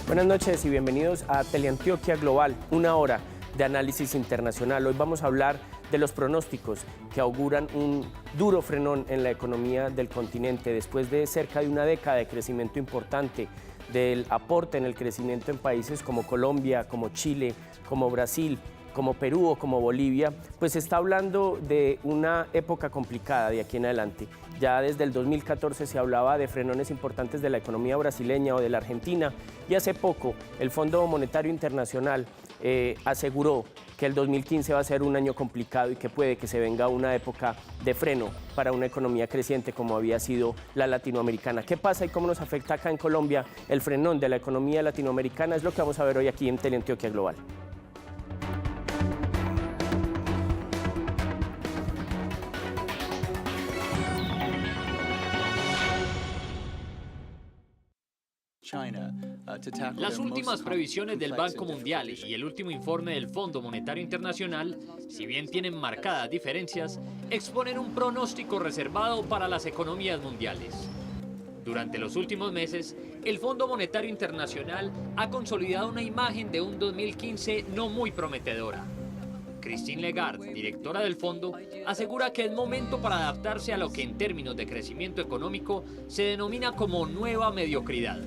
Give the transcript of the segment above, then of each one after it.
Buenas noches y bienvenidos a Teleantioquia Global, una hora de análisis internacional. Hoy vamos a hablar de los pronósticos que auguran un duro frenón en la economía del continente después de cerca de una década de crecimiento importante, del aporte en el crecimiento en países como Colombia, como Chile, como Brasil, como Perú o como Bolivia, pues se está hablando de una época complicada de aquí en adelante. Ya desde el 2014 se hablaba de frenones importantes de la economía brasileña o de la Argentina, y hace poco el Fondo Monetario Internacional aseguró que el 2015 va a ser un año complicado y que puede que se venga una época de freno para una economía creciente como había sido la latinoamericana. ¿Qué pasa y cómo nos afecta acá en Colombia el frenón de la economía latinoamericana? Es lo que vamos a ver hoy aquí en Teleantioquia Global. Las últimas previsiones del Banco Mundial y el último informe del Fondo Monetario Internacional, si bien tienen marcadas diferencias, exponen un pronóstico reservado para las economías mundiales. Durante los últimos meses, el Fondo Monetario Internacional ha consolidado una imagen de un 2015 no muy prometedora. Christine Lagarde, directora del fondo, asegura que es momento para adaptarse a lo que en términos de crecimiento económico se denomina como nueva mediocridad.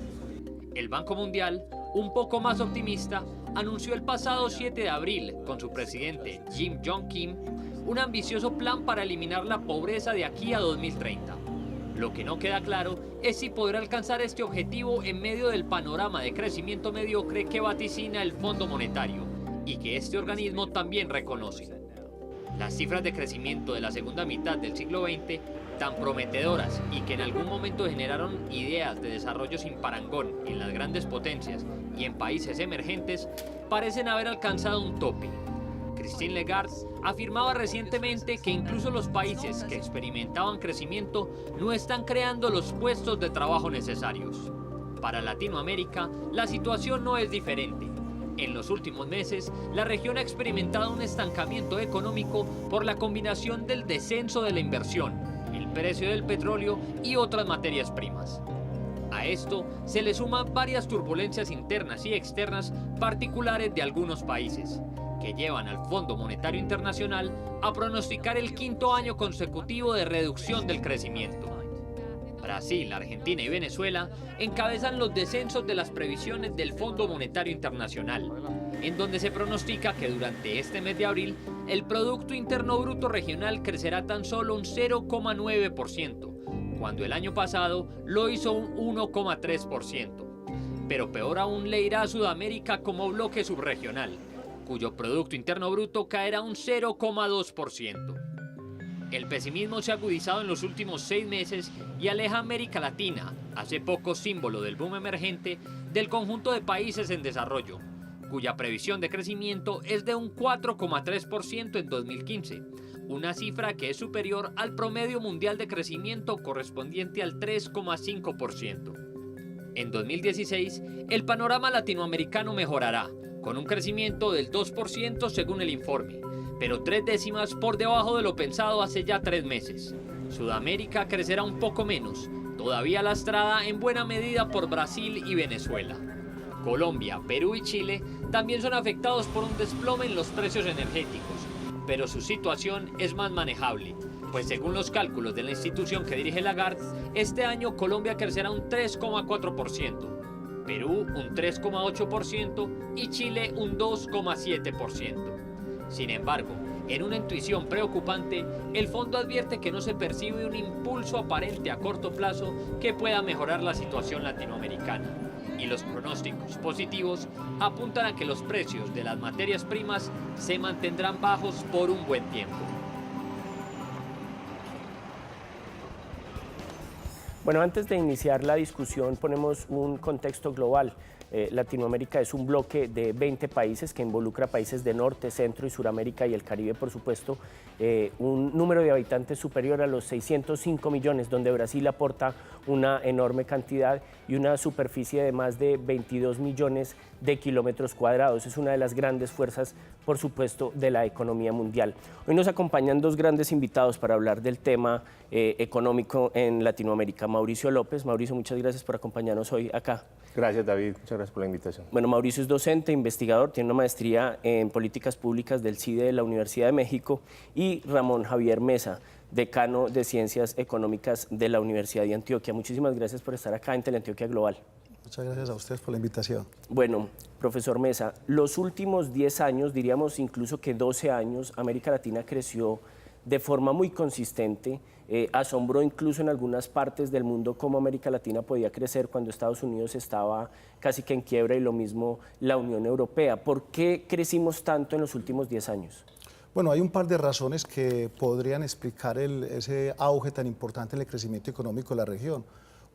El Banco Mundial, un poco más optimista, anunció el pasado 7 de abril, con su presidente Jim Yong Kim, un ambicioso plan para eliminar la pobreza de aquí a 2030. Lo que no queda claro es si podrá alcanzar este objetivo en medio del panorama de crecimiento mediocre que vaticina el Fondo Monetario y que este organismo también reconoce. Las cifras de crecimiento de la segunda mitad del siglo XX, tan prometedoras y que en algún momento generaron ideas de desarrollo sin parangón en las grandes potencias y en países emergentes, parecen haber alcanzado un tope. Christine Lagarde afirmaba recientemente que incluso los países que experimentaban crecimiento no están creando los puestos de trabajo necesarios. Para Latinoamérica, la situación no es diferente. En los últimos meses, la región ha experimentado un estancamiento económico por la combinación del descenso de la inversión, el precio del petróleo y otras materias primas. A esto se le suman varias turbulencias internas y externas particulares de algunos países, que llevan al Fondo Monetario Internacional a pronosticar el quinto año consecutivo de reducción del crecimiento. Brasil, Argentina y Venezuela encabezan los descensos de las previsiones del Fondo Monetario Internacional, en donde se pronostica que durante este mes de abril el Producto Interno Bruto Regional crecerá tan solo un 0,9%, cuando el año pasado lo hizo un 1,3%. Pero peor aún le irá a Sudamérica como bloque subregional, cuyo Producto Interno Bruto caerá un 0,2%. El pesimismo se ha agudizado en los últimos 6 meses y aleja a América Latina, hace poco símbolo del boom emergente, del conjunto de países en desarrollo, cuya previsión de crecimiento es de un 4,3% en 2015, una cifra que es superior al promedio mundial de crecimiento correspondiente al 3,5%. En 2016, el panorama latinoamericano mejorará, con un crecimiento del 2% según el informe, pero 3 décimas por debajo de lo pensado hace ya 3 meses. Sudamérica crecerá un poco menos, todavía lastrada en buena medida por Brasil y Venezuela. Colombia, Perú y Chile también son afectados por un desplome en los precios energéticos, pero su situación es más manejable, pues según los cálculos de la institución que dirige Lagarde, este año Colombia crecerá un 3,4%, Perú un 3,8% y Chile un 2,7%. Sin embargo, en una intuición preocupante, el fondo advierte que no se percibe un impulso aparente a corto plazo que pueda mejorar la situación latinoamericana, y los pronósticos positivos apuntan a que los precios de las materias primas se mantendrán bajos por un buen tiempo. Bueno, antes de iniciar la discusión ponemos un contexto global. Latinoamérica es un bloque de 20 países que involucra países de Norte, Centro y Suramérica y el Caribe, por supuesto, un número de habitantes superior a los 605 millones, donde Brasil aporta una enorme cantidad y una superficie de más de 22 millones de kilómetros cuadrados. Es una de las grandes fuerzas, por supuesto, de la economía mundial. Hoy nos acompañan dos grandes invitados para hablar del tema económico en Latinoamérica. Mauricio López. Mauricio, muchas gracias por acompañarnos hoy acá. Gracias, David. Muchas gracias por la invitación. Bueno, Mauricio es docente, investigador, tiene una maestría en políticas públicas del CIDE de la Universidad de México, y Ramón Javier Mesa, decano de Ciencias Económicas de la Universidad de Antioquia. Muchísimas gracias por estar acá en Teleantioquia Global. Muchas gracias a ustedes por la invitación. Bueno, profesor Mesa, los últimos 10 años, diríamos incluso que 12 años, América Latina creció de forma muy consistente. Asombró incluso en algunas partes del mundo cómo América Latina podía crecer cuando Estados Unidos estaba casi que en quiebra, y lo mismo la Unión Europea. ¿Por qué crecimos tanto en los últimos 10 años? Bueno, hay un par de razones que podrían explicar ese auge tan importante en el crecimiento económico de la región.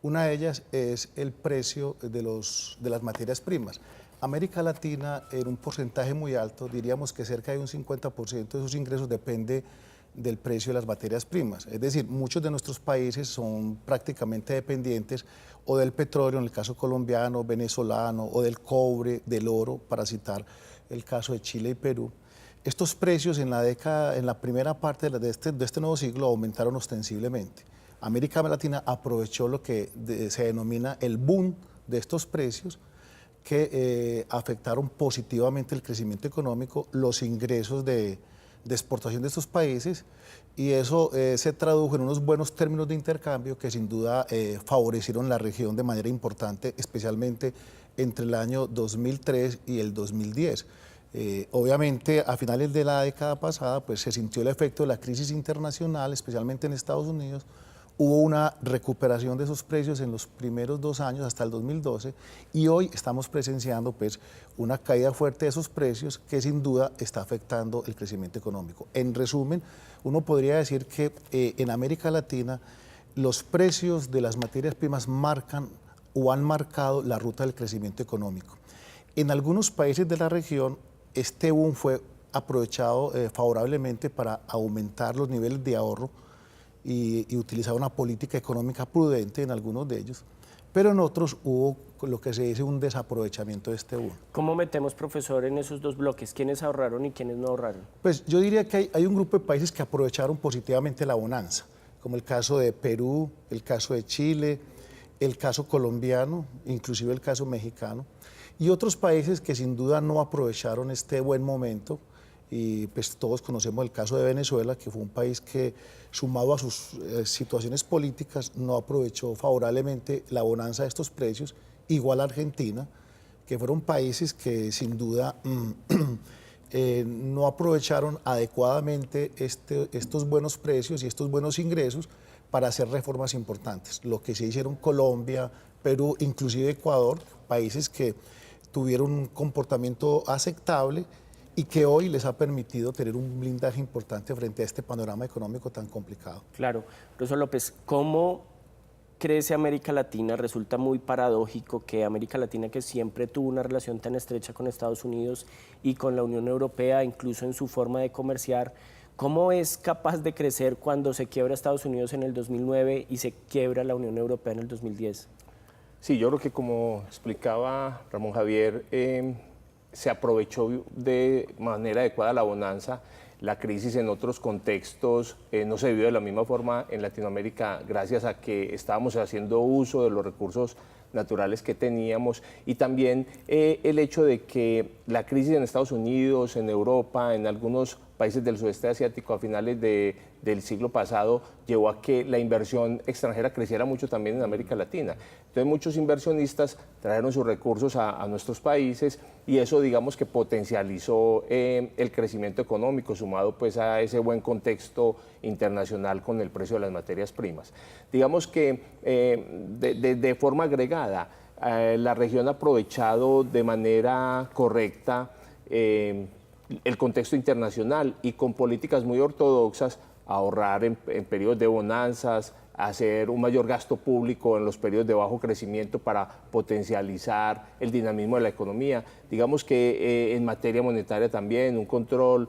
Una de ellas es el precio de las materias primas. América Latina, en un porcentaje muy alto, diríamos que cerca de un 50% de sus ingresos depende del precio de las materias primas. Es decir, muchos de nuestros países son prácticamente dependientes o del petróleo, en el caso colombiano, venezolano, o del cobre, del oro, para citar el caso de Chile y Perú. Estos precios en la primera parte de este nuevo siglo aumentaron ostensiblemente. América Latina aprovechó lo que se denomina el boom de estos precios, que afectaron positivamente el crecimiento económico, los ingresos de exportación de estos países, y eso se tradujo en unos buenos términos de intercambio que sin duda favorecieron la región de manera importante, especialmente entre el año 2003 y el 2010. Obviamente, a finales de la década pasada, pues se sintió el efecto de la crisis internacional, especialmente en Estados Unidos. Hubo una recuperación de esos precios en los primeros 2 años, hasta el 2012, y hoy estamos presenciando pues una caída fuerte de esos precios que sin duda está afectando el crecimiento económico. En resumen, uno podría decir que en América Latina los precios de las materias primas marcan o han marcado la ruta del crecimiento económico. En algunos países de la región, este boom fue aprovechado favorablemente para aumentar los niveles de ahorro y utilizar una política económica prudente en algunos de ellos, pero en otros hubo lo que se dice un desaprovechamiento de este boom. ¿Cómo metemos, profesor, en esos dos bloques? ¿Quiénes ahorraron y quiénes no ahorraron? Pues yo diría que hay un grupo de países que aprovecharon positivamente la bonanza, como el caso de Perú, el caso de Chile, el caso colombiano, inclusive el caso mexicano, y otros países que sin duda no aprovecharon este buen momento. Y pues todos conocemos el caso de Venezuela, que fue un país que, sumado a sus situaciones políticas, no aprovechó favorablemente la bonanza de estos precios, igual a Argentina, que fueron países que sin duda no aprovecharon adecuadamente estos buenos precios y estos buenos ingresos para hacer reformas importantes. Lo que se hicieron Colombia, Perú, inclusive Ecuador, países que tuvieron un comportamiento aceptable y que hoy les ha permitido tener un blindaje importante frente a este panorama económico tan complicado. Claro. Profesor López, ¿cómo crece América Latina? Resulta muy paradójico que América Latina, que siempre tuvo una relación tan estrecha con Estados Unidos y con la Unión Europea, incluso en su forma de comerciar, ¿cómo es capaz de crecer cuando se quiebra Estados Unidos en el 2009 y se quiebra la Unión Europea en el 2010? Sí, yo creo que como explicaba Ramón Javier, se aprovechó de manera adecuada la bonanza. La crisis en otros contextos no se vivió de la misma forma en Latinoamérica, gracias a que estábamos haciendo uso de los recursos naturales que teníamos, y también el hecho de que la crisis en Estados Unidos, en Europa, en algunos países del sudeste asiático a finales del siglo pasado llevó a que la inversión extranjera creciera mucho también en América Latina. Entonces muchos inversionistas trajeron sus recursos a nuestros países, y eso digamos que potencializó el crecimiento económico, sumado pues a ese buen contexto internacional con el precio de las materias primas. Digamos que de forma agregada, la región ha aprovechado de manera correcta el contexto internacional, y con políticas muy ortodoxas, ahorrar en periodos de bonanzas, hacer un mayor gasto público en los periodos de bajo crecimiento para potencializar el dinamismo de la economía. Digamos que en materia monetaria también, un control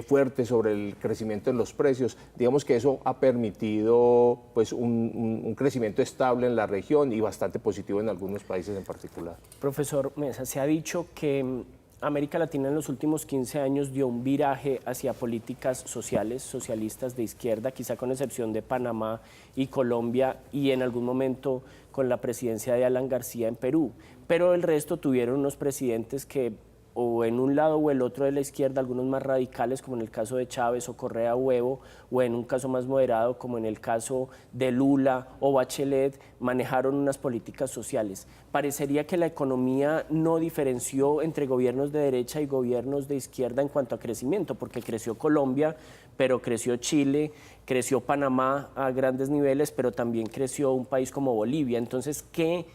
fuerte sobre el crecimiento en los precios. Digamos que eso ha permitido pues, un crecimiento estable en la región y bastante positivo en algunos países en particular. Profesor Mesa, se ha dicho que América Latina en los últimos 15 años dio un viraje hacia políticas sociales, socialistas de izquierda, quizá con excepción de Panamá y Colombia y en algún momento con la presidencia de Alan García en Perú. Pero el resto tuvieron unos presidentes que o en un lado o el otro de la izquierda, algunos más radicales como en el caso de Chávez o Correa o Evo, o en un caso más moderado como en el caso de Lula o Bachelet, manejaron unas políticas sociales. Parecería que la economía no diferenció entre gobiernos de derecha y gobiernos de izquierda en cuanto a crecimiento, porque creció Colombia, pero creció Chile, creció Panamá a grandes niveles, pero también creció un país como Bolivia. Entonces, ¿qué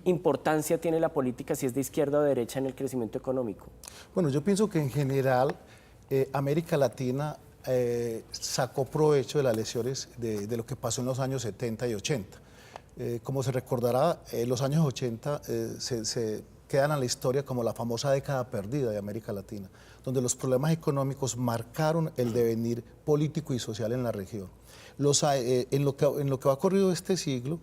importancia tiene la política, si es de izquierda o de derecha, en el crecimiento económico? Bueno, yo pienso que en general América Latina sacó provecho de las lecciones de lo que pasó en los años 70 y 80. Como se recordará, los años 80 se quedan a la historia como la famosa década perdida de América Latina, donde los problemas económicos marcaron el devenir político y social en la región. En lo que ha ocurrido este siglo,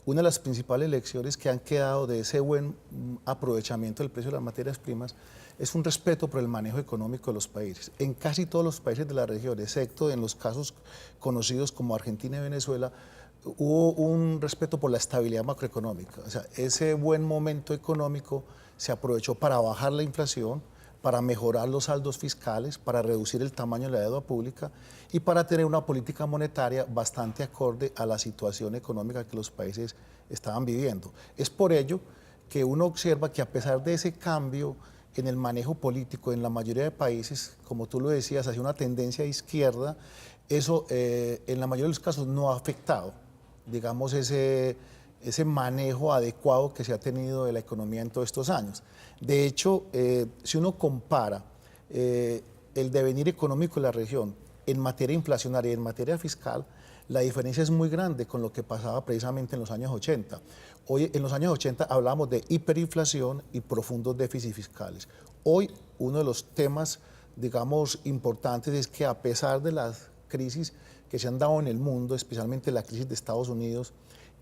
una de las principales lecciones que han quedado de ese buen aprovechamiento del precio de las materias primas es un respeto por el manejo económico de los países. En casi todos los países de la región, excepto en los casos conocidos como Argentina y Venezuela, hubo un respeto por la estabilidad macroeconómica. O sea, ese buen momento económico se aprovechó para bajar la inflación, para mejorar los saldos fiscales, para reducir el tamaño de la deuda pública y para tener una política monetaria bastante acorde a la situación económica que los países estaban viviendo. Es por ello que uno observa que a pesar de ese cambio en el manejo político en la mayoría de países, como tú lo decías, hacia una tendencia izquierda, eso en la mayoría de los casos no ha afectado, digamos, ese manejo adecuado que se ha tenido de la economía en todos estos años. De hecho, si uno compara el devenir económico de la región en materia inflacionaria y en materia fiscal, la diferencia es muy grande con lo que pasaba precisamente en los años 80. Hoy, en los años 80 hablábamos de hiperinflación y profundos déficits fiscales. Hoy, uno de los temas, digamos, importantes es que a pesar de las crisis que se han dado en el mundo, especialmente la crisis de Estados Unidos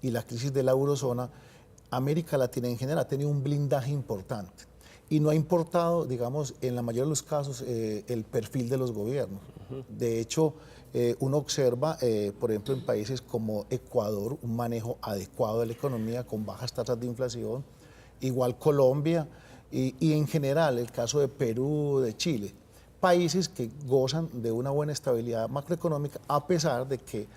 y la crisis de la eurozona, América Latina en general ha tenido un blindaje importante y no ha importado, digamos, en la mayoría de los casos, el perfil de los gobiernos. De hecho, uno observa, por ejemplo, en países como Ecuador, un manejo adecuado de la economía con bajas tasas de inflación, igual Colombia y en general el caso de Perú, de Chile, países que gozan de una buena estabilidad macroeconómica a pesar de que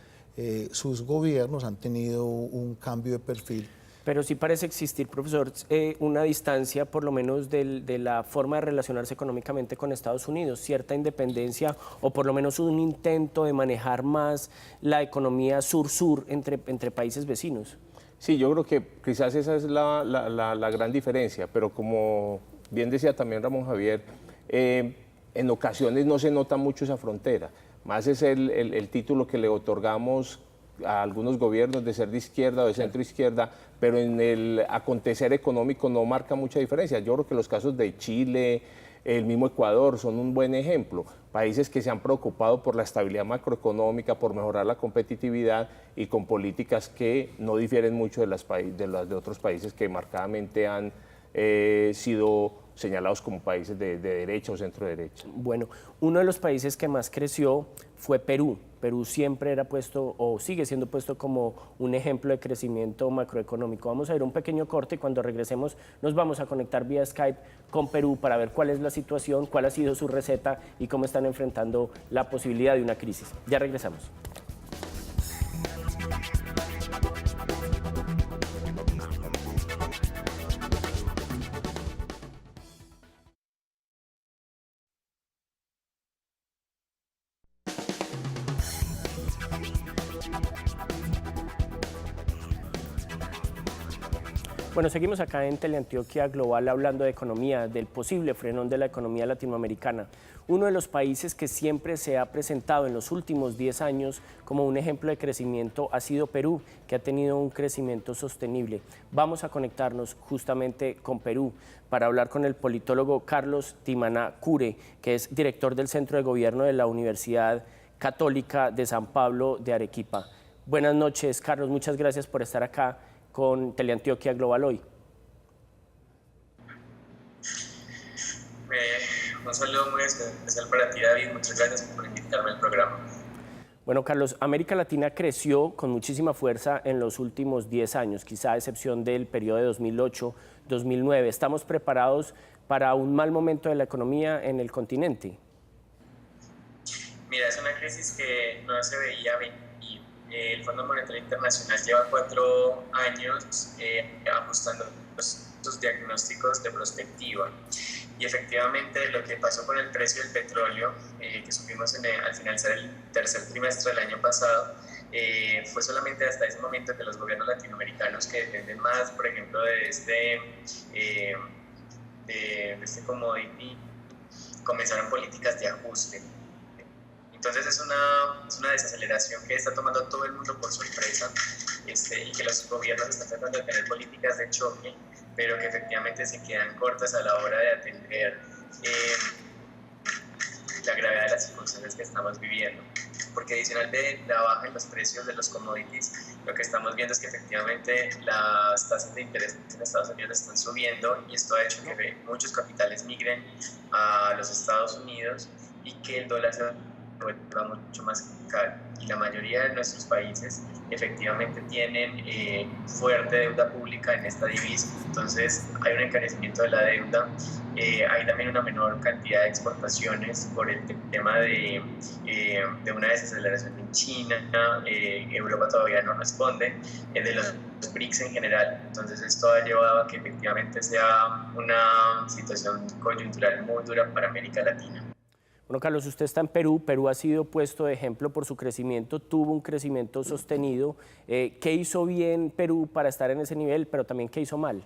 sus gobiernos han tenido un cambio de perfil. Pero sí parece existir, profesor, una distancia, por lo menos de la forma de relacionarse económicamente con Estados Unidos, cierta independencia o por lo menos un intento de manejar más la economía sur-sur entre países vecinos. Sí, yo creo que quizás esa es la gran diferencia, pero como bien decía también Ramón Javier, en ocasiones no se nota mucho esa frontera, más es el título que le otorgamos a algunos gobiernos de ser de izquierda o de centro izquierda, pero en el acontecer económico no marca mucha diferencia. Yo creo que los casos de Chile, el mismo Ecuador son un buen ejemplo. Países que se han preocupado por la estabilidad macroeconómica, por mejorar la competitividad y con políticas que no difieren mucho de las de otros países que marcadamente han sido señalados como países de derecha o centro derecha. Bueno, uno de los países que más creció fue Perú. Perú siempre era puesto o sigue siendo puesto como un ejemplo de crecimiento macroeconómico. Vamos a ir a un pequeño corte y cuando regresemos nos vamos a conectar vía Skype con Perú para ver cuál es la situación, cuál ha sido su receta y cómo están enfrentando la posibilidad de una crisis. Ya regresamos. Bueno, seguimos acá en Teleantioquia Global hablando de economía, del posible frenón de la economía latinoamericana. Uno de los países que siempre se ha presentado en los últimos 10 años como un ejemplo de crecimiento ha sido Perú, que ha tenido un crecimiento sostenible. Vamos a conectarnos justamente con Perú para hablar con el politólogo Carlos Timaná Cure, que es director del Centro de Gobierno de la Universidad Católica de San Pablo de Arequipa. Buenas noches, Carlos, muchas gracias por estar acá con Teleantioquia Global hoy. Un saludo muy especial para ti, David. Muchas gracias por invitarme al programa. Bueno, Carlos, América Latina creció con muchísima fuerza en los últimos 10 años, quizá a excepción del periodo de 2008-2009. ¿Estamos preparados para un mal momento de la economía en el continente? Mira, es una crisis que no se veía venir. El Fondo Monetario Internacional lleva 4 años ajustando sus diagnósticos de prospectiva. Y efectivamente lo que pasó con el precio del petróleo, que supimos al finalizar el tercer trimestre del año pasado, fue solamente hasta ese momento que los gobiernos latinoamericanos que dependen más, por ejemplo, de este commodity, comenzaron políticas de ajuste. Entonces es una desaceleración que está tomando a todo el mundo por sorpresa y que los gobiernos están tratando de tener políticas de choque, pero que efectivamente se quedan cortas a la hora de atender la gravedad de las circunstancias que estamos viviendo. Porque adicional de la baja en los precios de los commodities, lo que estamos viendo es que efectivamente las tasas de interés en Estados Unidos están subiendo y esto ha hecho que muchos capitales migren a los Estados Unidos y que el dólar se va mucho más caro. Y la mayoría de nuestros países efectivamente tienen fuerte deuda pública en esta divisa. Entonces hay un encarecimiento de la deuda, hay también una menor cantidad de exportaciones por el tema de una desaceleración en China, Europa todavía no responde, de los BRICS en general. Entonces esto ha llevado a que efectivamente sea una situación coyuntural muy dura para América Latina. Bueno, Carlos, usted está en Perú. Perú ha sido puesto de ejemplo por su crecimiento, tuvo un crecimiento sostenido. ¿Qué hizo bien Perú para estar en ese nivel, pero también qué hizo mal?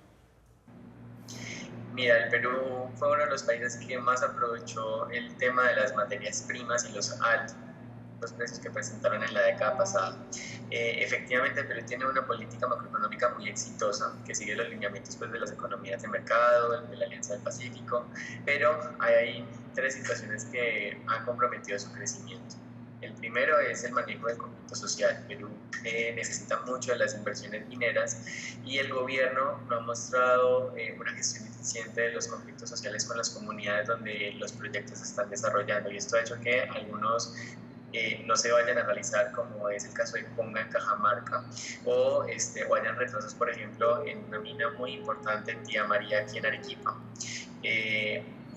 Mira, el Perú fue uno de los países que más aprovechó el tema de las materias primas y los altos precios que presentaron en la década pasada. Efectivamente, Perú tiene una política macroeconómica muy exitosa que sigue los lineamientos de las economías de mercado, de la Alianza del Pacífico, pero hay 3 situaciones que han comprometido su crecimiento. El primero es el manejo del conflicto social. Perú necesita mucho de las inversiones mineras y el gobierno no ha mostrado una gestión eficiente de los conflictos sociales con las comunidades donde los proyectos se están desarrollando, y esto ha hecho que algunos no se vayan a realizar, como es el caso de Ponga en Cajamarca, o hayan retrasos, por ejemplo, en una mina muy importante en Tía María, aquí en Arequipa.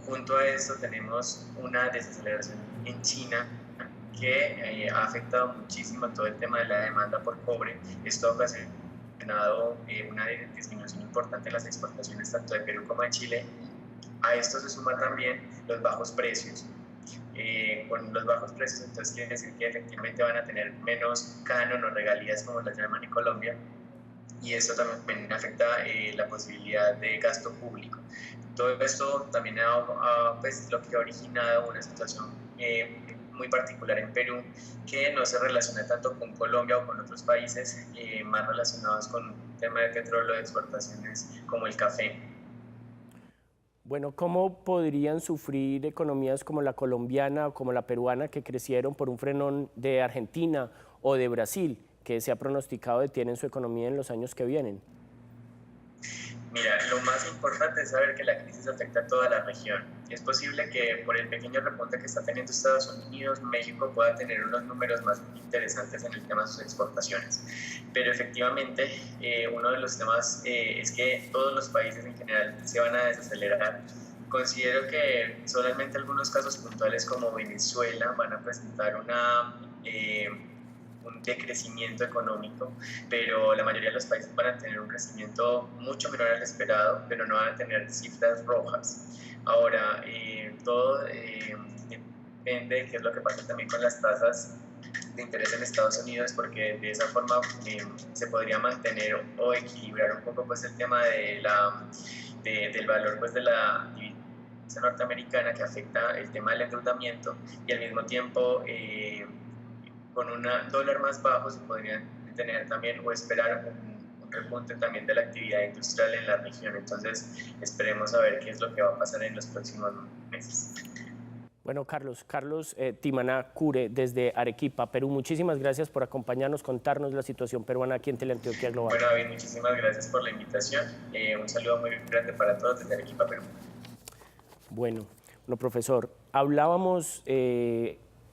Junto a esto tenemos una desaceleración en China que ha afectado muchísimo todo el tema de la demanda por cobre. Esto ha ocasionado una disminución importante en las exportaciones tanto de Perú como de Chile. A esto se suman también los bajos precios. Con los bajos precios, entonces quiere decir que efectivamente van a tener menos canon o regalías, como las llaman en Colombia, y eso también afecta la posibilidad de gasto público. Todo esto también pues, lo que ha originado una situación muy particular en Perú, que no se relaciona tanto con Colombia o con otros países más relacionados con un tema de petróleo, de exportaciones como el café. Bueno, ¿cómo podrían sufrir economías como la colombiana o como la peruana, que crecieron por un frenón de Argentina o de Brasil, que se ha pronosticado detienen su economía en los años que vienen? Mira, lo más importante es saber que la crisis afecta a toda la región. Es posible que por el pequeño repunte que está teniendo Estados Unidos, México pueda tener unos números más interesantes en el tema de sus exportaciones. Pero efectivamente, uno de los temas es que todos los países en general se van a desacelerar. Considero que solamente algunos casos puntuales como Venezuela van a presentar un decrecimiento económico, pero la mayoría de los países van a tener un crecimiento mucho menor al esperado, pero no van a tener cifras rojas. Ahora, todo depende de qué es lo que pasa también con las tasas de interés en Estados Unidos, porque de esa forma se podría mantener o equilibrar un poco pues el tema de del valor pues de la divisa norteamericana, que afecta el tema del endeudamiento, y al mismo tiempo con un dólar más bajo se podrían tener también o esperar un repunte también de la actividad industrial en la región. Entonces esperemos a ver qué es lo que va a pasar en los próximos meses. Bueno, Carlos Timaná Cure, desde Arequipa, Perú, muchísimas gracias por acompañarnos, contarnos la situación peruana aquí en Teleantioquia Global. Bueno, David, muchísimas gracias por la invitación. Un saludo muy grande para todos desde Arequipa, Perú. Bueno, profesor, hablábamos,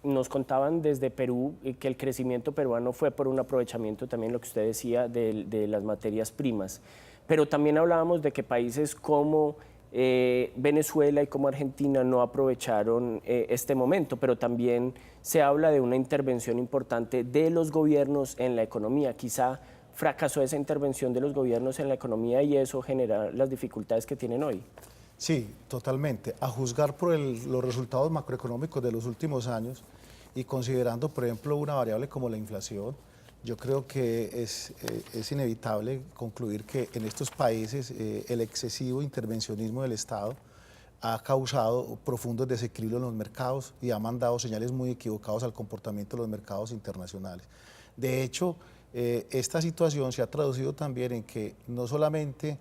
nos contaban desde Perú que el crecimiento peruano fue por un aprovechamiento, también lo que usted decía, de las materias primas, pero también hablábamos de que países como Venezuela y como Argentina no aprovecharon este momento, pero también se habla de una intervención importante de los gobiernos en la economía. Quizá fracasó esa intervención de los gobiernos en la economía y eso genera las dificultades que tienen hoy. Sí, totalmente. A juzgar por los resultados macroeconómicos de los últimos años y considerando, por ejemplo, una variable como la inflación, yo creo que es inevitable concluir que en estos países el excesivo intervencionismo del Estado ha causado profundos desequilibrios en los mercados y ha mandado señales muy equivocadas al comportamiento de los mercados internacionales. De hecho, esta situación se ha traducido también en que no solamente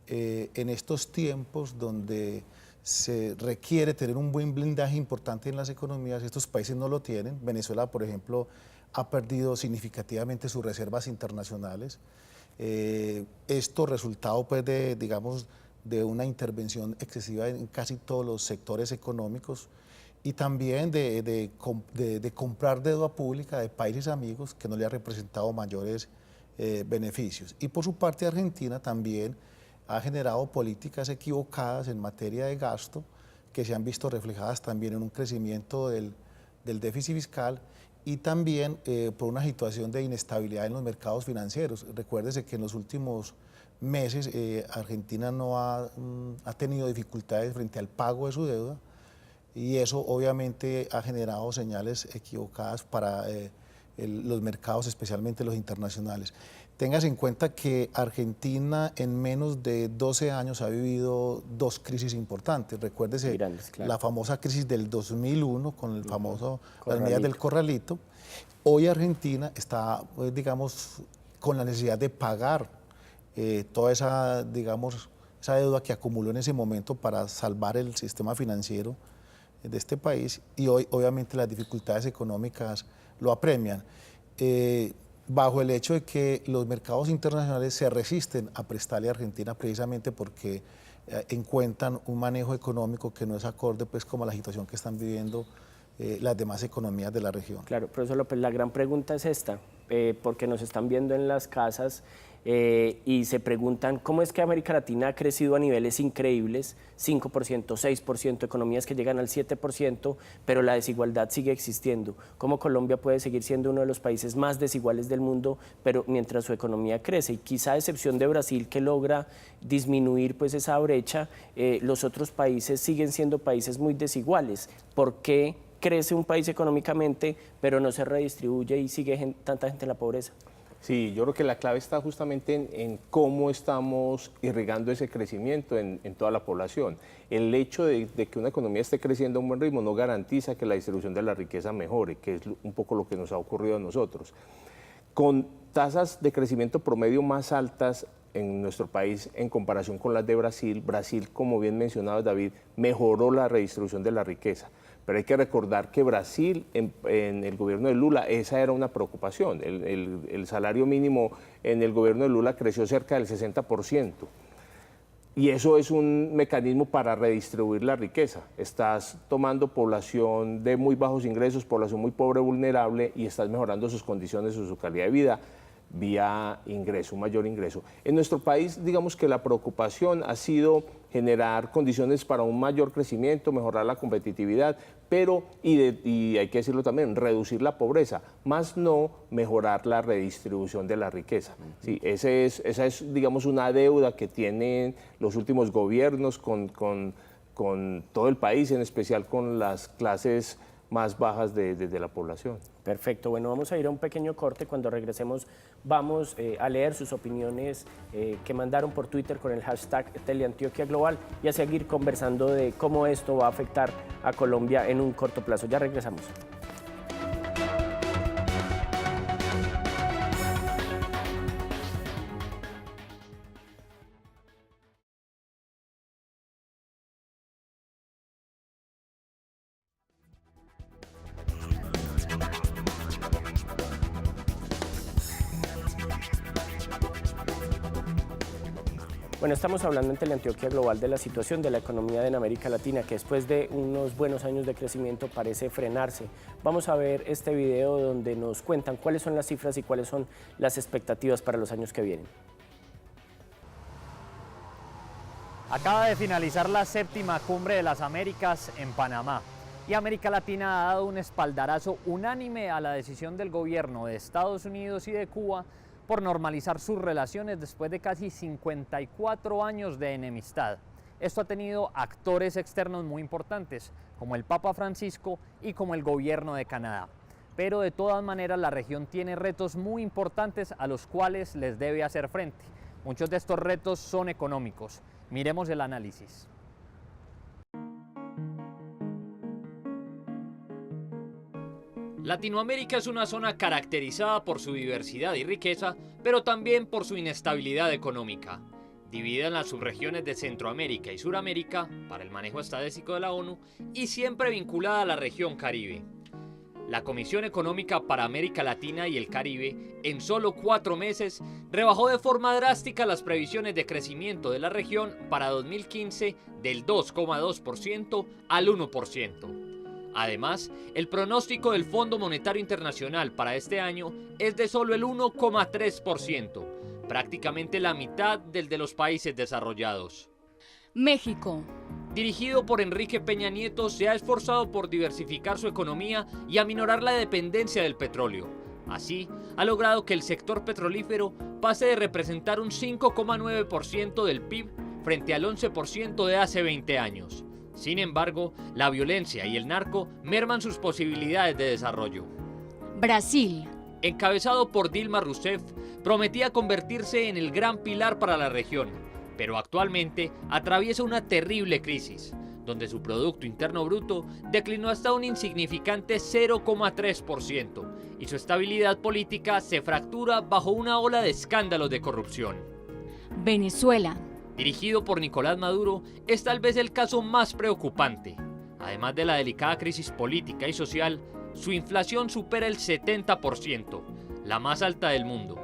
en estos tiempos donde se requiere tener un buen blindaje importante en las economías, estos países no lo tienen. Venezuela, por ejemplo, ha perdido significativamente sus reservas internacionales. Esto resultado pues de una intervención excesiva en casi todos los sectores económicos y también de comprar deuda pública de países amigos que no le ha representado mayores beneficios. Y por su parte Argentina también ha generado políticas equivocadas en materia de gasto que se han visto reflejadas también en un crecimiento del déficit fiscal y también por una situación de inestabilidad en los mercados financieros. Recuérdese que en los últimos meses Argentina no ha tenido dificultades frente al pago de su deuda y eso obviamente ha generado señales equivocadas para los mercados, especialmente los internacionales. Téngase en cuenta que Argentina en menos de 12 años ha vivido dos crisis importantes. Recuérdese grandes, claro. La famosa crisis del 2001 con el famoso las medidas del corralito. Hoy Argentina está, digamos, con la necesidad de pagar toda esa, digamos, esa deuda que acumuló en ese momento para salvar el sistema financiero de este país y hoy obviamente las dificultades económicas lo apremian. Bajo el hecho de que los mercados internacionales se resisten a prestarle a Argentina precisamente porque encuentran un manejo económico que no es acorde pues como a la situación que están viviendo las demás economías de la región. Claro, profesor López, la gran pregunta es esta, porque nos están viendo en las casas y se preguntan cómo es que América Latina ha crecido a niveles increíbles, 5%, 6%, economías que llegan al 7%, pero la desigualdad sigue existiendo. ¿Cómo Colombia puede seguir siendo uno de los países más desiguales del mundo, pero mientras su economía crece? Y quizá a excepción de Brasil, que logra disminuir pues esa brecha, los otros países siguen siendo países muy desiguales. ¿Por qué crece un país económicamente, pero no se redistribuye y sigue tanta gente en la pobreza? Sí, yo creo que la clave está justamente en cómo estamos irrigando ese crecimiento en toda la población. El hecho de que una economía esté creciendo a un buen ritmo no garantiza que la distribución de la riqueza mejore, que es un poco lo que nos ha ocurrido a nosotros. Con tasas de crecimiento promedio más altas en nuestro país en comparación con las de Brasil, Brasil, como bien mencionaba David, mejoró la redistribución de la riqueza. Pero hay que recordar que Brasil, en el gobierno de Lula, esa era una preocupación. El salario mínimo en el gobierno de Lula creció cerca del 60%. Y eso es un mecanismo para redistribuir la riqueza. Estás tomando población de muy bajos ingresos, población muy pobre, vulnerable, y estás mejorando sus condiciones o su calidad de vida vía ingreso, un mayor ingreso. En nuestro país, digamos que la preocupación ha sido generar condiciones para un mayor crecimiento, mejorar la competitividad, pero, y hay que decirlo también, reducir la pobreza, más no mejorar la redistribución de la riqueza. Sí, esa es, digamos, una deuda que tienen los últimos gobiernos con todo el país, en especial con las clases más bajas de la población. Perfecto, bueno, vamos a ir a un pequeño corte. Cuando regresemos vamos a leer sus opiniones que mandaron por Twitter con el hashtag Teleantioquia Global y a seguir conversando de cómo esto va a afectar a Colombia en un corto plazo. Ya regresamos. Bueno, estamos hablando en Teleantioquia Global de la situación de la economía en América Latina, que después de unos buenos años de crecimiento parece frenarse. Vamos a ver este video donde nos cuentan cuáles son las cifras y cuáles son las expectativas para los años que vienen. Acaba de finalizar la 7ª Cumbre de las Américas en Panamá y América Latina ha dado un espaldarazo unánime a la decisión del gobierno de Estados Unidos y de Cuba por normalizar sus relaciones después de casi 54 años de enemistad. Esto ha tenido actores externos muy importantes, como el Papa Francisco y como el gobierno de Canadá. Pero de todas maneras la región tiene retos muy importantes a los cuales les debe hacer frente. Muchos de estos retos son económicos. Miremos el análisis. Latinoamérica es una zona caracterizada por su diversidad y riqueza, pero también por su inestabilidad económica. Dividida en las subregiones de Centroamérica y Suramérica, para el manejo estadístico de la ONU, y siempre vinculada a la región Caribe. La Comisión Económica para América Latina y el Caribe, en solo 4 meses, rebajó de forma drástica las previsiones de crecimiento de la región para 2015 del 2,2% al 1%. Además, el pronóstico del Fondo Monetario Internacional para este año es de solo el 1,3%, prácticamente la mitad del de los países desarrollados. México. Dirigido por Enrique Peña Nieto, se ha esforzado por diversificar su economía y aminorar la dependencia del petróleo. Así, ha logrado que el sector petrolífero pase de representar un 5,9% del PIB frente al 11% de hace 20 años. Sin embargo, la violencia y el narco merman sus posibilidades de desarrollo. Brasil. Encabezado por Dilma Rousseff, prometía convertirse en el gran pilar para la región, pero actualmente atraviesa una terrible crisis, donde su Producto Interno Bruto declinó hasta un insignificante 0,3% y su estabilidad política se fractura bajo una ola de escándalos de corrupción. Venezuela. Dirigido por Nicolás Maduro, es tal vez el caso más preocupante. Además de la delicada crisis política y social, su inflación supera el 70%, la más alta del mundo.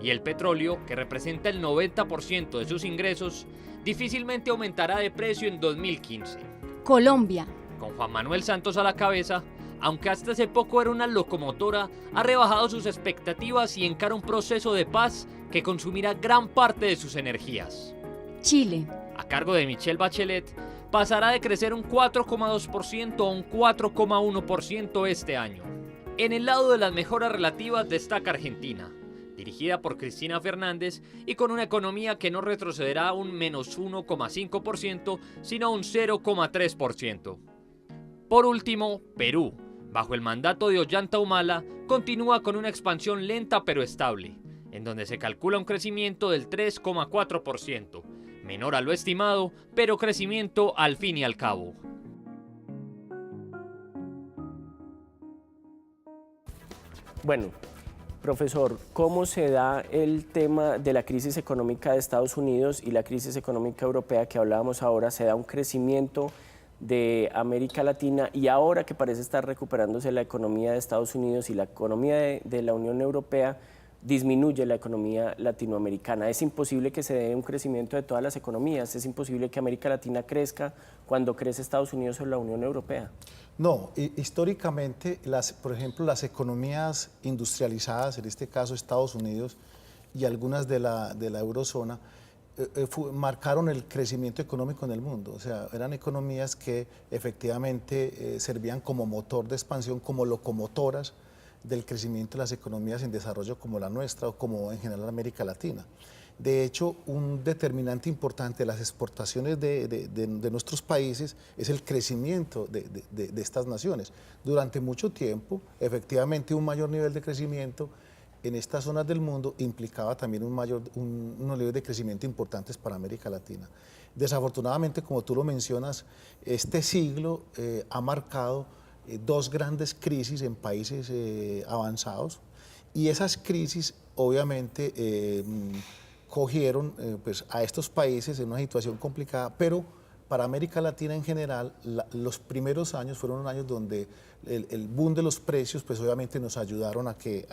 Y el petróleo, que representa el 90% de sus ingresos, difícilmente aumentará de precio en 2015. Colombia. Con Juan Manuel Santos a la cabeza, aunque hasta hace poco era una locomotora, ha rebajado sus expectativas y encara un proceso de paz que consumirá gran parte de sus energías. Chile. A cargo de Michelle Bachelet, pasará de crecer un 4,2% a un 4,1% este año. En el lado de las mejoras relativas destaca Argentina, dirigida por Cristina Fernández y con una economía que no retrocederá a un menos 1,5%, sino a un 0,3%. Por último, Perú, bajo el mandato de Ollanta Humala, continúa con una expansión lenta pero estable, en donde se calcula un crecimiento del 3,4%, menor a lo estimado, pero crecimiento al fin y al cabo. Bueno, profesor, ¿cómo se da el tema de la crisis económica de Estados Unidos y la crisis económica europea que hablábamos ahora? ¿Se da un crecimiento de América Latina y ahora que parece estar recuperándose la economía de Estados Unidos y la economía de la Unión Europea, disminuye la economía latinoamericana? Es imposible que se dé un crecimiento de todas las economías, es imposible que América Latina crezca cuando crece Estados Unidos o la Unión Europea. No, históricamente, por ejemplo, las economías industrializadas, en este caso Estados Unidos y algunas de la eurozona, marcaron el crecimiento económico en el mundo. O sea, eran economías que efectivamente servían como motor de expansión, como locomotoras del crecimiento de las economías en desarrollo como la nuestra o como en general América Latina. De hecho, un determinante importante de las exportaciones de nuestros países es el crecimiento de estas naciones. Durante mucho tiempo, efectivamente, un mayor nivel de crecimiento en estas zonas del mundo implicaba también unos niveles de crecimiento importantes para América Latina. Desafortunadamente, como tú lo mencionas, este siglo ha marcado dos grandes crisis en países avanzados, y esas crisis obviamente cogieron pues, a estos países en una situación complicada, pero para América Latina en general, los primeros años fueron años donde el boom de los precios, pues obviamente nos ayudaron a que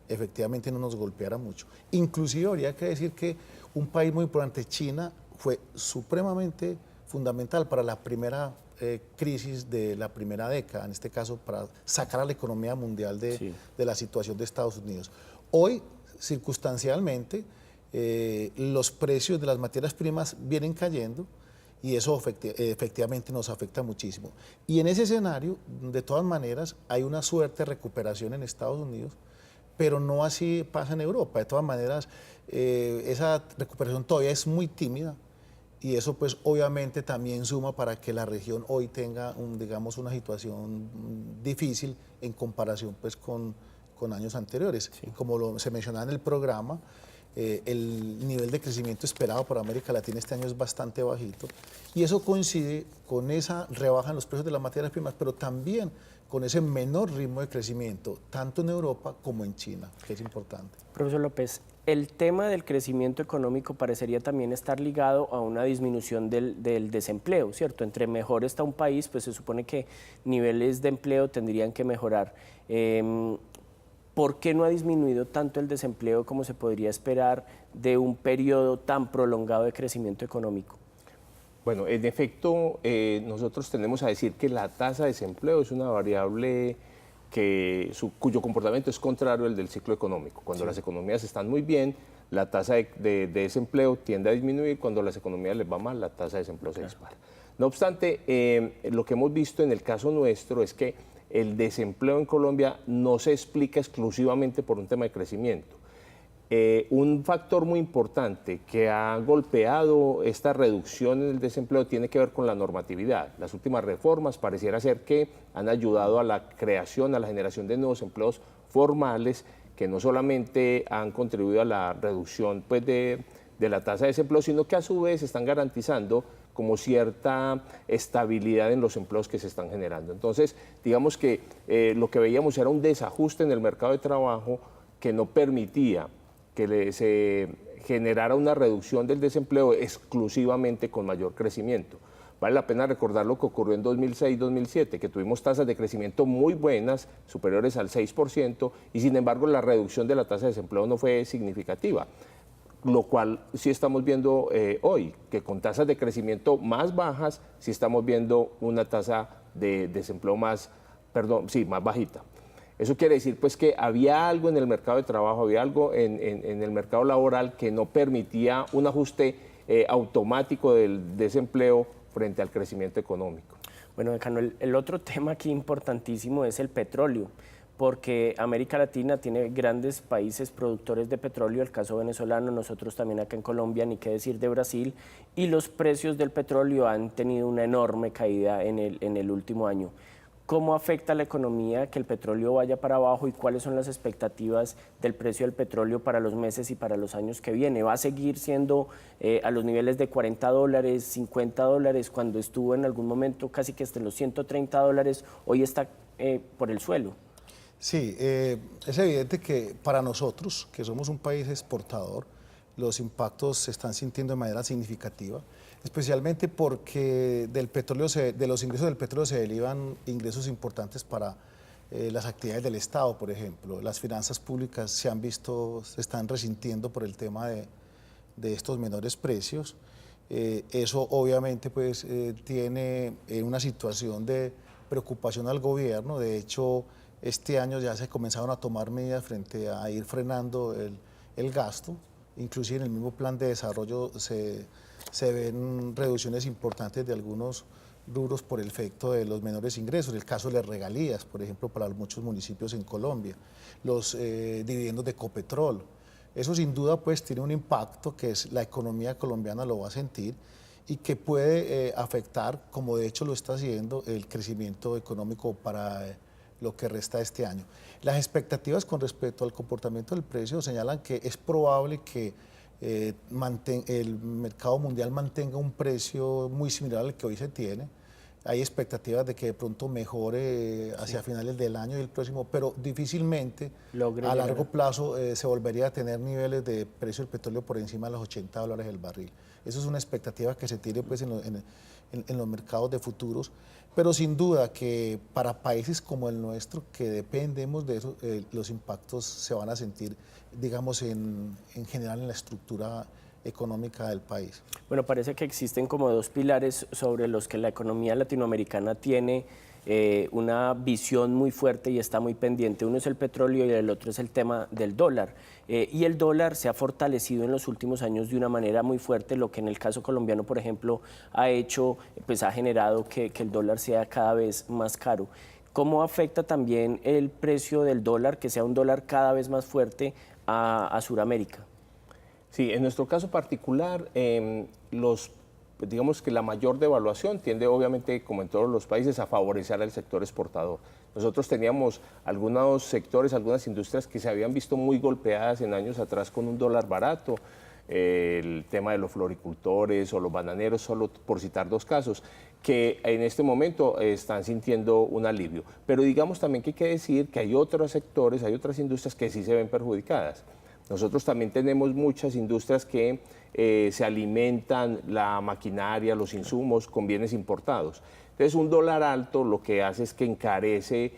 efectivamente no nos golpeara mucho. Inclusive habría que decir que un país muy importante, China, fue supremamente fundamental para la primera crisis de la primera década, en este caso para sacar a la economía mundial de la situación de Estados Unidos. Hoy, circunstancialmente, los precios de las materias primas vienen cayendo, y eso efectivamente nos afecta muchísimo. Y en ese escenario, de todas maneras, hay una suerte de recuperación en Estados Unidos, pero no así pasa en Europa. De todas maneras, esa recuperación todavía es muy tímida, y eso pues obviamente también suma para que la región hoy tenga, digamos, una situación difícil en comparación pues con años anteriores. Sí. Como se mencionaba en el programa, el nivel de crecimiento esperado por América Latina este año es bastante bajito, y eso coincide con esa rebaja en los precios de las materias primas, pero también con ese menor ritmo de crecimiento, tanto en Europa como en China, que es importante. Profesor López, el tema del crecimiento económico parecería también estar ligado a una disminución del desempleo, ¿cierto? Entre mejor está un país, pues se supone que niveles de empleo tendrían que mejorar. ¿Por qué no ha disminuido tanto el desempleo como se podría esperar de un periodo tan prolongado de crecimiento económico? Bueno, en efecto, nosotros tendemos a decir que la tasa de desempleo es una variable cuyo comportamiento es contrario al del ciclo económico. Cuando las economías están muy bien, la tasa de desempleo tiende a disminuir; cuando las economías les va mal, la tasa de desempleo se dispara. No obstante, lo que hemos visto en el caso nuestro es que el desempleo en Colombia no se explica exclusivamente por un tema de crecimiento. Un factor muy importante que ha golpeado esta reducción en el desempleo tiene que ver con la normatividad. Las últimas reformas pareciera ser que han ayudado a la creación, a la generación de nuevos empleos formales, que no solamente han contribuido a la reducción pues, de la tasa de desempleo, sino que a su vez están garantizando como cierta estabilidad en los empleos que se están generando. Entonces, digamos que lo que veíamos era un desajuste en el mercado de trabajo que no permitía que se generara una reducción del desempleo exclusivamente con mayor crecimiento. Vale la pena recordar lo que ocurrió en 2006-2007, que tuvimos tasas de crecimiento muy buenas, superiores al 6%, y sin embargo la reducción de la tasa de desempleo no fue significativa. Lo cual sí estamos viendo hoy, que con tasas de crecimiento más bajas, sí estamos viendo una tasa de desempleo más bajita. Eso quiere decir pues que había algo en el mercado de trabajo, había algo en el mercado laboral que no permitía un ajuste automático del desempleo frente al crecimiento económico. Bueno, decano, el otro tema aquí importantísimo es el petróleo, porque América Latina tiene grandes países productores de petróleo, el caso venezolano, nosotros también acá en Colombia, ni qué decir de Brasil, y los precios del petróleo han tenido una enorme caída en el último año. ¿Cómo afecta a la economía que el petróleo vaya para abajo y cuáles son las expectativas del precio del petróleo para los meses y para los años que viene? ¿Va a seguir siendo a los niveles de $40, $50, cuando estuvo en algún momento casi que hasta los $130, hoy está por el suelo? Sí, es evidente que para nosotros, que somos un país exportador, los impactos se están sintiendo de manera significativa, especialmente porque de los ingresos del petróleo se derivan ingresos importantes para las actividades del Estado, por ejemplo. Las finanzas públicas se están resintiendo por el tema de estos menores precios. Eso obviamente pues, tiene una situación de preocupación al gobierno. De hecho, este año ya se comenzaron a tomar medidas frente a ir frenando el gasto. Inclusive en el mismo plan de desarrollo se ven reducciones importantes de algunos rubros por el efecto de los menores ingresos. El caso de las regalías, por ejemplo, para muchos municipios en Colombia, los dividendos de Ecopetrol, Eso sin duda pues tiene un impacto que es la economía colombiana lo va a sentir y que puede afectar, como de hecho lo está haciendo, el crecimiento económico para lo que resta de este año. Las expectativas con respecto al comportamiento del precio señalan que es probable que el mercado mundial mantenga un precio muy similar al que hoy se tiene. Hay expectativas de que de pronto mejore hacia finales del año y el próximo, pero difícilmente a largo plazo se volvería a tener niveles de precio del petróleo por encima de los $80 el barril. Eso es una expectativa que se tiene pues, en los mercados de futuros, pero sin duda que para países como el nuestro, que dependemos de eso, los impactos se van a sentir, digamos, en general en la estructura económica del país. Bueno, parece que existen como dos pilares sobre los que la economía latinoamericana tiene una visión muy fuerte y está muy pendiente. Uno es el petróleo y el otro es el tema del dólar. Y el dólar se ha fortalecido en los últimos años de una manera muy fuerte, lo que en el caso colombiano, por ejemplo, ha hecho, pues ha generado que el dólar sea cada vez más caro. ¿Cómo afecta también el precio del dólar, que sea un dólar cada vez más fuerte a Sudamérica? Sí, en nuestro caso particular, digamos que la mayor devaluación tiende obviamente, como en todos los países, a favorecer al sector exportador. Nosotros teníamos algunos sectores, algunas industrias que se habían visto muy golpeadas en años atrás con un dólar barato, el tema de los floricultores o los bananeros, solo por citar dos casos, que en este momento están sintiendo un alivio. Pero digamos también que hay que decir que hay otros sectores, hay otras industrias que sí se ven perjudicadas. Nosotros también tenemos muchas industrias que se alimentan la maquinaria, los insumos con bienes importados. Entonces, un dólar alto lo que hace es que encarece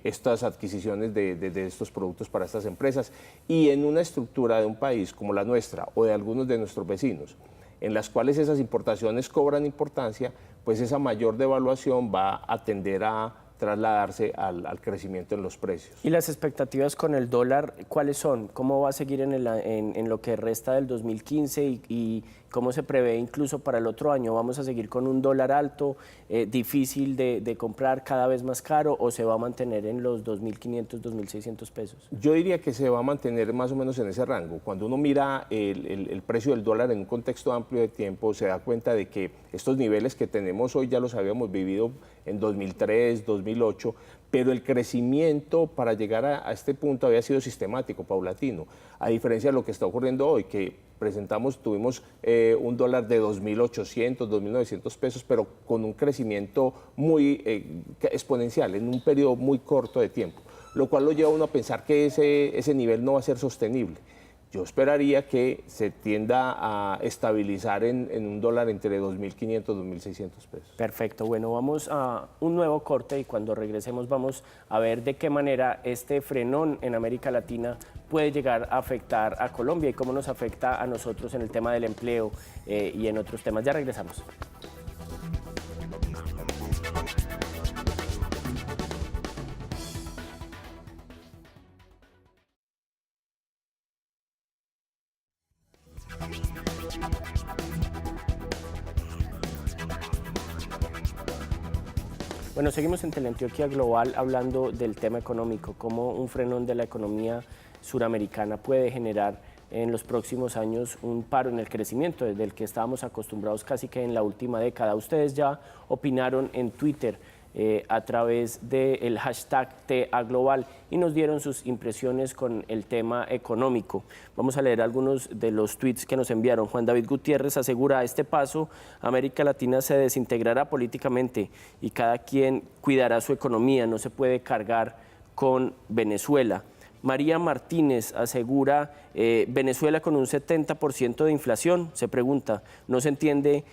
estas adquisiciones de estos productos para estas empresas. Y en una estructura de un país como la nuestra o de algunos de nuestros vecinos, en las cuales esas importaciones cobran importancia, pues esa mayor devaluación va a tender a trasladarse al crecimiento en los precios. ¿Y las expectativas con el dólar cuáles son? ¿Cómo va a seguir en lo que resta del 2015 y cómo se prevé incluso para el otro año? ¿Vamos a seguir con un dólar alto, difícil de comprar, cada vez más caro, o se va a mantener en los 2.500, 2.600 pesos? Yo diría que se va a mantener más o menos en ese rango. Cuando uno mira el precio del dólar en un contexto amplio de tiempo, se da cuenta de que estos niveles que tenemos hoy ya los habíamos vivido en 2003, 2008, pero el crecimiento para llegar a este punto había sido sistemático, paulatino, a diferencia de lo que está ocurriendo hoy, que tuvimos un dólar de 2.800, 2.900 pesos, pero con un crecimiento muy exponencial en un periodo muy corto de tiempo, lo cual lo lleva a uno a pensar que ese nivel no va a ser sostenible. Yo esperaría que se tienda a estabilizar en un dólar entre 2.500 y 2.600 pesos. Perfecto, bueno, vamos a un nuevo corte y cuando regresemos vamos a ver de qué manera este frenón en América Latina puede llegar a afectar a Colombia y cómo nos afecta a nosotros en el tema del empleo y en otros temas. Ya regresamos. Bueno, seguimos en Teleantioquia Global hablando del tema económico, cómo un frenón de la economía suramericana puede generar en los próximos años un paro en el crecimiento desde el que estábamos acostumbrados casi que en la última década. Ustedes ya opinaron en Twitter a través del hashtag #TAGlobal y nos dieron sus impresiones con el tema económico. Vamos a leer algunos de los tweets que nos enviaron. Juan David Gutiérrez asegura: a este paso América Latina se desintegrará políticamente y cada quien cuidará su economía, no se puede cargar con Venezuela. María Martínez asegura: Venezuela con un 70% de inflación, se pregunta, no se entiende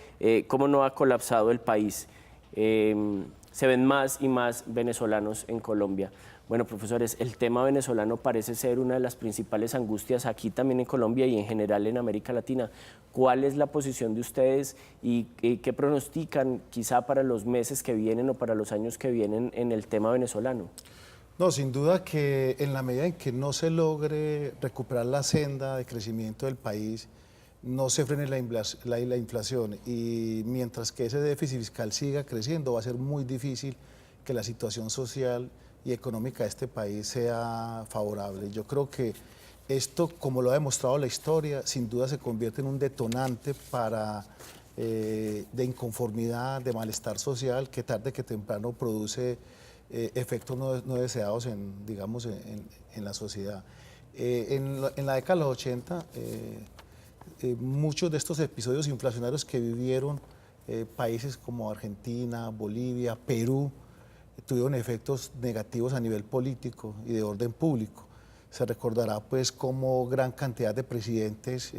cómo no ha colapsado el país. Se ven más y más venezolanos en Colombia. Bueno, profesores, el tema venezolano parece ser una de las principales angustias aquí también en Colombia y en general en América Latina. ¿Cuál es la posición de ustedes y qué pronostican quizá para los meses que vienen o para los años que vienen en el tema venezolano? No, sin duda que en la medida en que no se logre recuperar la senda de crecimiento del país, no se frene la inflación y mientras que ese déficit fiscal siga creciendo va a ser muy difícil que la situación social y económica de este país sea favorable. Yo creo que Esto, como lo ha demostrado la historia, sin duda se convierte en un detonante de inconformidad, de malestar social, que tarde que temprano produce efectos no deseados digamos, en la sociedad. En la década de los 80, muchos de estos episodios inflacionarios que vivieron países como Argentina, Bolivia, Perú, tuvieron efectos negativos a nivel político y de orden público. Se recordará pues cómo gran cantidad de presidentes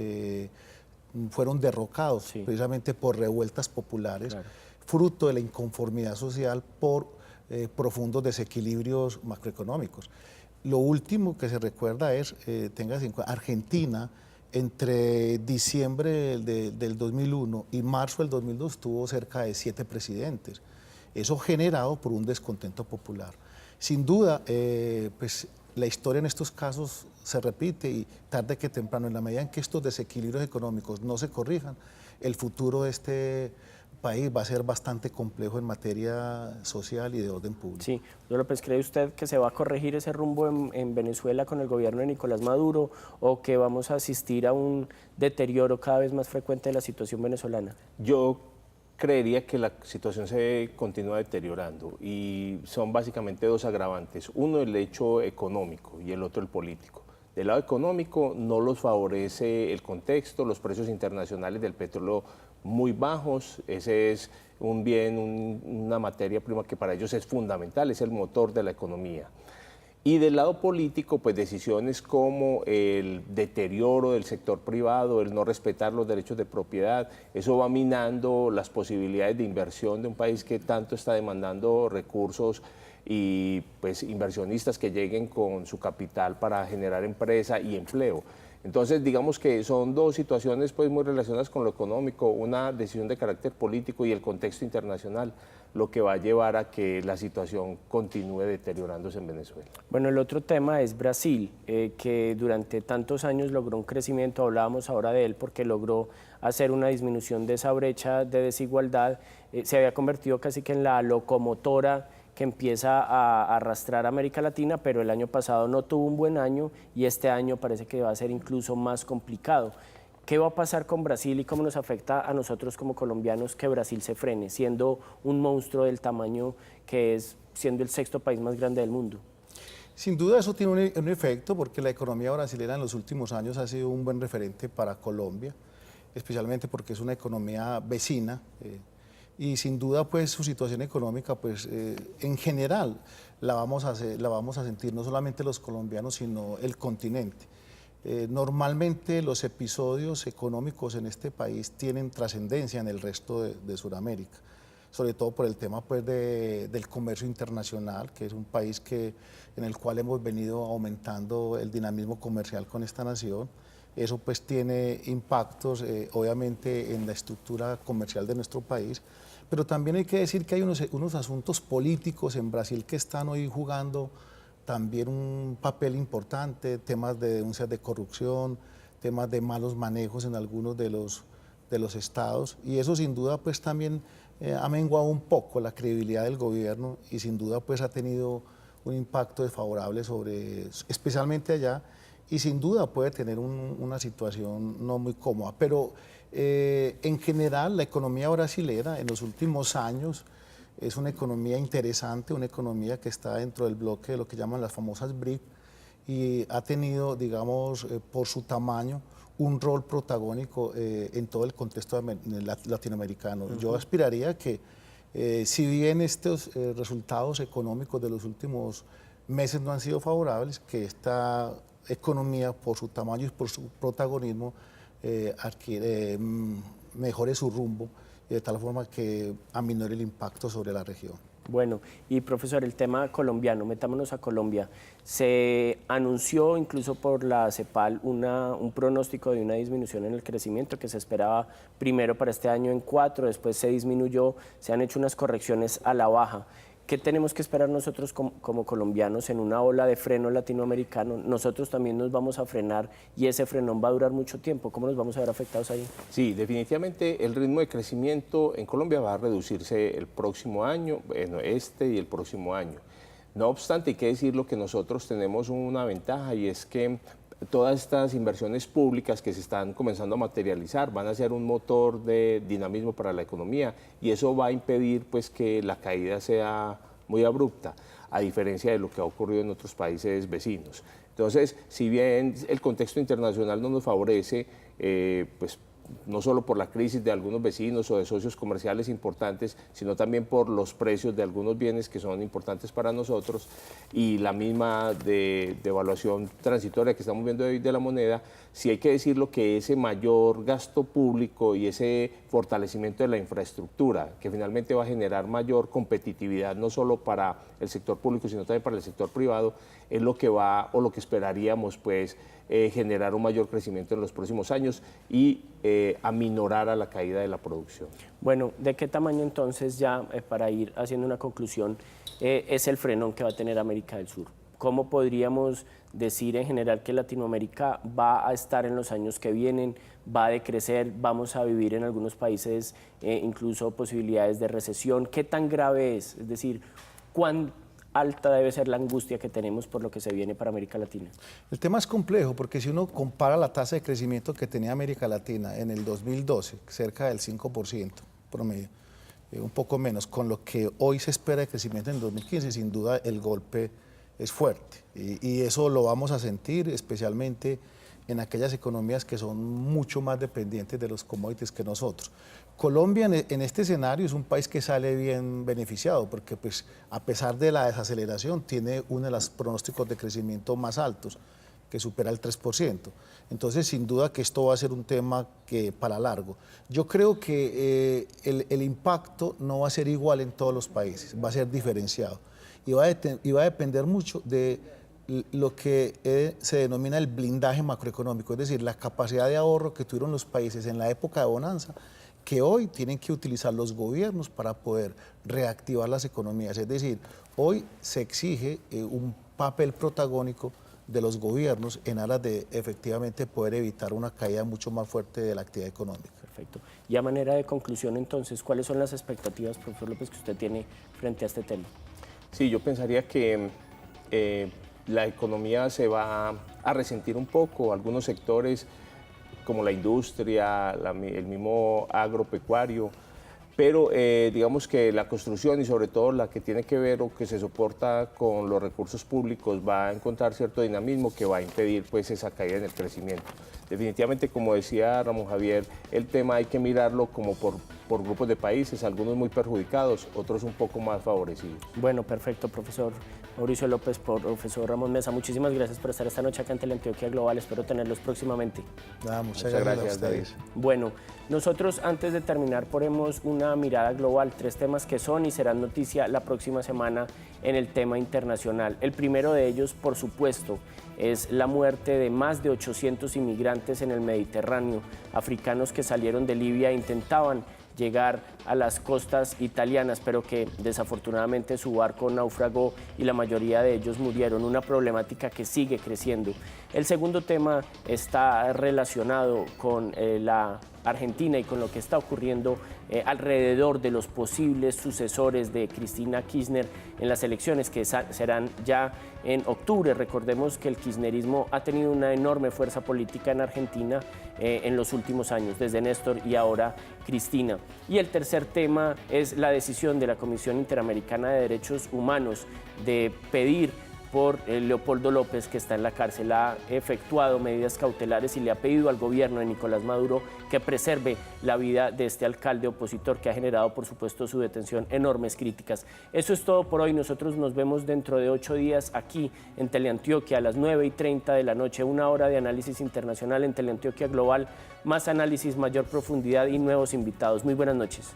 fueron derrocados, sí, precisamente por revueltas populares, claro, fruto de la inconformidad social por profundos desequilibrios macroeconómicos. Lo último que se recuerda es, téngase en cuenta, Argentina entre diciembre del 2001 y marzo del 2002 tuvo cerca de 7 presidentes. Eso generado por un descontento popular. Sin duda, pues la historia en estos casos se repite y tarde que temprano, en la medida en que estos desequilibrios económicos no se corrijan, el futuro de este país va a ser bastante complejo en materia social y de orden público. Sí, doctor López, ¿cree usted que se va a corregir ese rumbo en Venezuela con el gobierno de Nicolás Maduro o que vamos a asistir a un deterioro cada vez más frecuente de la situación venezolana? Yo creería que la situación se continúa deteriorando y son básicamente dos agravantes. Uno, el hecho económico y el otro, el político. Del lado económico no los favorece el contexto, los precios internacionales del petróleo muy bajos, ese es un bien, una materia prima que para ellos es fundamental, es el motor de la economía. Y del lado político, pues decisiones como el deterioro del sector privado, el no respetar los derechos de propiedad, eso va minando las posibilidades de inversión de un país que tanto está demandando recursos y pues inversionistas que lleguen con su capital para generar empresa y empleo. Entonces, digamos que son dos situaciones pues muy relacionadas con lo económico, una decisión de carácter político y el contexto internacional, lo que va a llevar a que la situación continúe deteriorándose en Venezuela. Bueno, el otro tema es Brasil, que durante tantos años logró un crecimiento, hablábamos ahora de él porque logró hacer una disminución de esa brecha de desigualdad, se había convertido casi que en la locomotora que empieza a arrastrar a América Latina, pero el año pasado no tuvo un buen año y este año parece que va a ser incluso más complicado. ¿Qué va a pasar con Brasil y cómo nos afecta a nosotros como colombianos que Brasil se frene, siendo un monstruo del tamaño que es, siendo el 6º país más grande del mundo? Sin duda eso tiene un efecto porque la economía brasileña en los últimos años ha sido un buen referente para Colombia, especialmente porque es una economía vecina, y sin duda pues su situación económica pues en general la vamos a sentir no solamente los colombianos sino el continente. Normalmente los episodios económicos en este país tienen trascendencia en el resto de Sudamérica, sobre todo por el tema pues del comercio internacional, que es un país en el cual hemos venido aumentando el dinamismo comercial con esta nación. Eso pues tiene impactos obviamente en la estructura comercial de nuestro país, pero también hay que decir que hay unos asuntos políticos en Brasil que están hoy jugando también un papel importante, temas de denuncias de corrupción, temas de malos manejos en algunos de los estados, y eso sin duda pues también ha menguado un poco la credibilidad del gobierno y sin duda pues ha tenido un impacto desfavorable especialmente allá, y sin duda puede tener una situación no muy cómoda. Pero en general la economía brasilera en los últimos años es una economía interesante, una economía que está dentro del bloque de lo que llaman las famosas BRIC y ha tenido, digamos, por su tamaño, un rol protagónico en todo el contexto latinoamericano. Yo aspiraría que, si bien estos resultados económicos de los últimos meses no han sido favorables, que esta economía, por su tamaño y por su protagonismo, mejore su rumbo de tal forma que aminore el impacto sobre la región. Bueno, y profesor, el tema colombiano, metámonos a Colombia. Se anunció incluso por la CEPAL un pronóstico de una disminución en el crecimiento que se esperaba primero para este año en 4, después se disminuyó, se han hecho unas correcciones a la baja. ¿Qué tenemos que esperar nosotros como colombianos en una ola de freno latinoamericano? Nosotros también nos vamos a frenar y ese frenón va a durar mucho tiempo. ¿Cómo nos vamos a ver afectados ahí? Sí, definitivamente el ritmo de crecimiento en Colombia va a reducirse el próximo año, bueno, este y el próximo año. No obstante, hay que decirlo que nosotros tenemos una ventaja y es que todas estas inversiones públicas que se están comenzando a materializar van a ser un motor de dinamismo para la economía y eso va a impedir pues, que la caída sea muy abrupta, a diferencia de lo que ha ocurrido en otros países vecinos. Entonces, si bien el contexto internacional no nos favorece, pues no solo por la crisis de algunos vecinos o de socios comerciales importantes, sino también por los precios de algunos bienes que son importantes para nosotros y la misma devaluación transitoria que estamos viendo hoy de la moneda, sí hay que decirlo que ese mayor gasto público y ese fortalecimiento de la infraestructura, que finalmente va a generar mayor competitividad no solo para el sector público, sino también para el sector privado, es lo que va o lo que esperaríamos pues generar un mayor crecimiento en los próximos años y aminorar a la caída de la producción. Bueno, ¿de qué tamaño entonces ya, para ir haciendo una conclusión, es el frenón que va a tener América del Sur? ¿Cómo podríamos decir en general que Latinoamérica va a estar en los años que vienen, va a decrecer, vamos a vivir en algunos países incluso posibilidades de recesión? ¿Qué tan grave es? Es decir, ¿cuán alta debe ser la angustia que tenemos por lo que se viene para América Latina? El tema es complejo porque si uno compara la tasa de crecimiento que tenía América Latina en el 2012, cerca del 5% promedio, un poco menos, con lo que hoy se espera de crecimiento en el 2015, sin duda el golpe es fuerte y eso lo vamos a sentir especialmente en aquellas economías que son mucho más dependientes de los commodities que nosotros. Colombia en este escenario es un país que sale bien beneficiado porque pues, a pesar de la desaceleración tiene uno de los pronósticos de crecimiento más altos, que supera el 3%. Entonces, sin duda que esto va a ser un tema que para largo. Yo creo que el impacto no va a ser igual en todos los países, va a ser diferenciado y va a depender mucho de lo que se denomina el blindaje macroeconómico, es decir, la capacidad de ahorro que tuvieron los países en la época de bonanza, que hoy tienen que utilizar los gobiernos para poder reactivar las economías. Es decir, hoy se exige un papel protagónico de los gobiernos en aras de efectivamente poder evitar una caída mucho más fuerte de la actividad económica. Perfecto. Y a manera de conclusión entonces, ¿cuáles son las expectativas, profesor López, que usted tiene frente a este tema? Sí, yo pensaría que la economía se va a resentir un poco, algunos sectores como la industria, el mismo agropecuario, pero digamos que la construcción y sobre todo la que tiene que ver o que se soporta con los recursos públicos va a encontrar cierto dinamismo que va a impedir pues esa caída en el crecimiento. Definitivamente, como decía Ramón Javier, el tema hay que mirarlo como por grupos de países, algunos muy perjudicados, otros un poco más favorecidos. Bueno, perfecto, profesor Mauricio López, profesor Ramón Mesa, muchísimas gracias por estar esta noche acá en Teleantioquia Global, espero tenerlos próximamente. Muchas gracias, David. Bueno, nosotros antes de terminar ponemos una mirada global, 3 temas que son y serán noticia la próxima semana en el tema internacional. El primero de ellos, por supuesto, es la muerte de más de 800 inmigrantes en el Mediterráneo, africanos que salieron de Libia e intentaban llegar a las costas italianas, pero que desafortunadamente su barco naufragó y la mayoría de ellos murieron, una problemática que sigue creciendo. El segundo tema está relacionado con la Argentina y con lo que está ocurriendo alrededor de los posibles sucesores de Cristina Kirchner en las elecciones que serán ya en octubre. Recordemos que el kirchnerismo ha tenido una enorme fuerza política en Argentina en los últimos años, desde Néstor y ahora Cristina. Y el tercer tema es la decisión de la Comisión Interamericana de Derechos Humanos de pedir por Leopoldo López, que está en la cárcel, ha efectuado medidas cautelares y le ha pedido al gobierno de Nicolás Maduro que preserve la vida de este alcalde opositor que ha generado, por supuesto, su detención enormes críticas. Eso es todo por hoy. Nosotros nos vemos dentro de 8 días aquí en Teleantioquia a las 9:30 de la noche, 1 hora de análisis internacional en Teleantioquia Global, más análisis, mayor profundidad y nuevos invitados. Muy buenas noches.